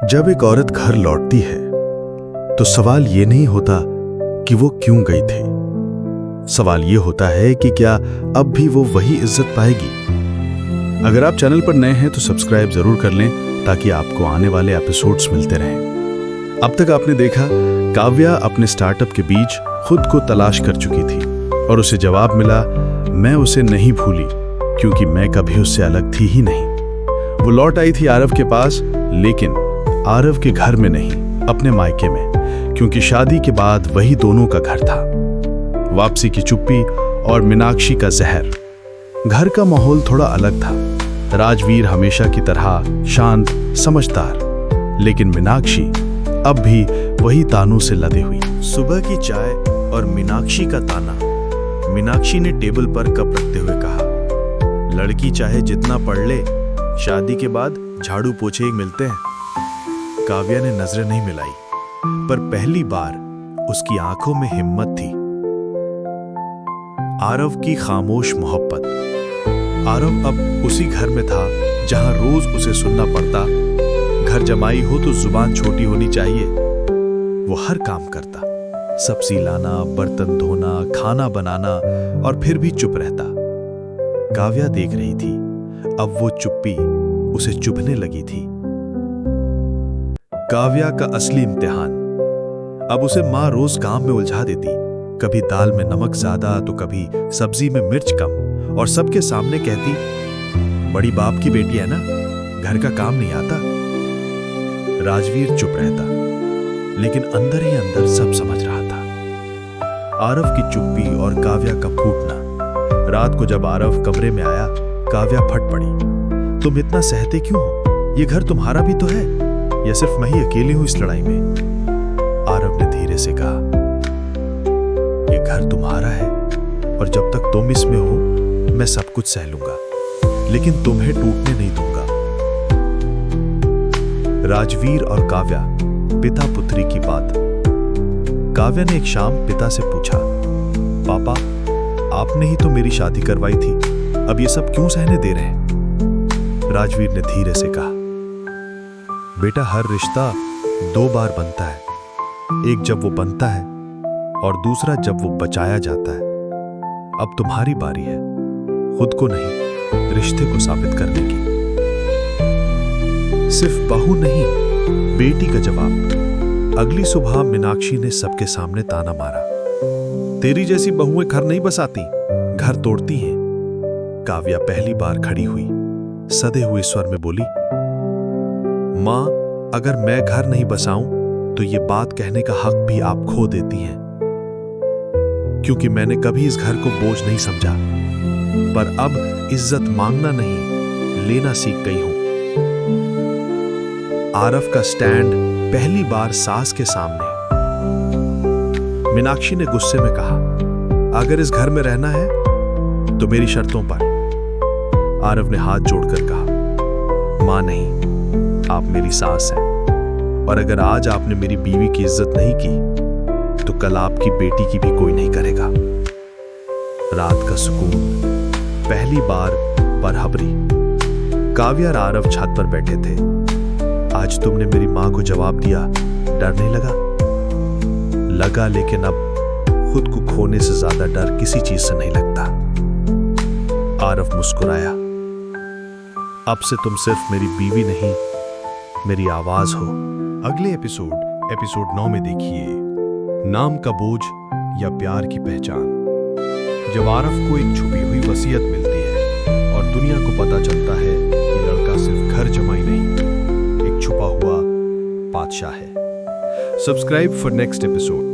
जब एक औरत घर लौटती है तो सवाल ये नहीं होता कि वो क्यों गई थी। सवाल ये होता है कि क्या अब भी वो वही इज्जत पाएगी। अगर आप चैनल पर नए हैं तो सब्सक्राइब जरूर कर लें ताकि आपको आने वाले एपिसोड्स मिलते रहें। अब तक आपने देखा काव्या अपने स्टार्टअप के बीच खुद को तलाश कर चुकी थी और उसे जवाब मिला, मैं उसे नहीं भूली क्योंकि मैं कभी उससे अलग थी ही नहीं। वो लौट आई थी आरव के पास, लेकिन आरव के घर में नहीं, अपने मायके में, क्योंकि शादी के बाद वही दोनों का घर था। वापसी की चुप्पी और मीनाक्षी का जहर। घर का माहौल थोड़ा अलग था। राजवीर हमेशा की तरह शांत, समझदार, लेकिन मीनाक्षी अब भी वही तानों से लदे हुई। सुबह की चाय और मीनाक्षी का ताना। मीनाक्षी ने टेबल पर कप रखते हुए कहा, लड़की चाहे जितना पढ़ ले, शादी के बाद झाड़ू पोछे ही मिलते हैं। काव्या ने नजरें नहीं मिलाई, पर पहली बार उसकी आंखों में हिम्मत थी। आरव की खामोश मोहब्बत। आरव अब उसी घर में था जहां रोज उसे सुनना पड़ता, घर जमाई हो तो जुबान छोटी होनी चाहिए। वो हर काम करता, सब्जी लाना, बर्तन धोना, खाना बनाना, और फिर भी चुप रहता। काव्या देख रही थी, अब वो चुप्पी उसे चुभने लगी थी। काव्या का असली इम्तिहान। अब उसे माँ रोज काम में उलझा देती, कभी दाल में नमक ज्यादा तो कभी सब्जी में मिर्च कम, और सबके सामने कहती, बड़ी बाप की बेटी है ना, घर का काम नहीं आता। राजवीर चुप रहता, लेकिन अंदर ही अंदर सब समझ रहा था। आरव की चुप्पी और काव्या का फूटना। रात को जब आरव कमरे में आया, काव्या फट पड़ी, तुम इतना सहते क्यों हो? ये घर तुम्हारा भी तो है, या सिर्फ मैं ही अकेली हूं इस लड़ाई में? आरव ने धीरे से कहा, ये घर तुम्हारा है और जब तक तुम इसमें हो मैं सब कुछ सह लूंगा, लेकिन तुम्हें टूटने नहीं दूंगा। राजवीर और काव्या, पिता पुत्री की बात। काव्या ने एक शाम पिता से पूछा, पापा, आपने ही तो मेरी शादी करवाई थी, अब ये सब क्यों सहने दे रहे हैं? राजवीर ने धीरे से कहा, बेटा, हर रिश्ता दो बार बनता है, एक जब वो बनता है और दूसरा जब वो बचाया जाता है। अब तुम्हारी बारी है, खुद को नहीं, रिश्ते को साबित करने की। सिर्फ बहू नहीं, बेटी का जवाब। अगली सुबह मीनाक्षी ने सबके सामने ताना मारा, तेरी जैसी बहुएं घर नहीं बसाती, घर तोड़ती हैं। काव्या पहली बार खड़ी हुई, सधे हुए स्वर में बोली, मां, अगर मैं घर नहीं बसाऊं तो ये बात कहने का हक भी आप खो देती हैं, क्योंकि मैंने कभी इस घर को बोझ नहीं समझा, पर अब इज्जत मांगना नहीं, लेना सीख गई हूं। आरव का स्टैंड पहली बार सास के सामने। मीनाक्षी ने गुस्से में कहा, अगर इस घर में रहना है तो मेरी शर्तों पर। आरव ने हाथ जोड़कर कहा, मां नहीं, आप मेरी सास हैं, और अगर आज आपने मेरी बीवी की इज्जत नहीं की तो कल आपकी बेटी की भी कोई नहीं करेगा। रात का सुकून। पहली बार बरहबरी। काव्या और आरव छत पर बैठे थे। आज तुमने मेरी मां को जवाब दिया, डर नहीं लगा? लगा, लेकिन अब खुद को खोने से ज्यादा डर किसी चीज से नहीं लगता। आरव मुस्कुराया, अब से तुम सिर्फ मेरी बीवी नहीं, मेरी आवाज हो। अगले एपिसोड 9 में देखिए, नाम का बोझ या प्यार की पहचान। जब आरव को एक छुपी हुई वसीयत मिलती है और दुनिया को पता चलता है कि लड़का सिर्फ घर जमाई नहीं, एक छुपा हुआ बादशाह है। Subscribe for next episode.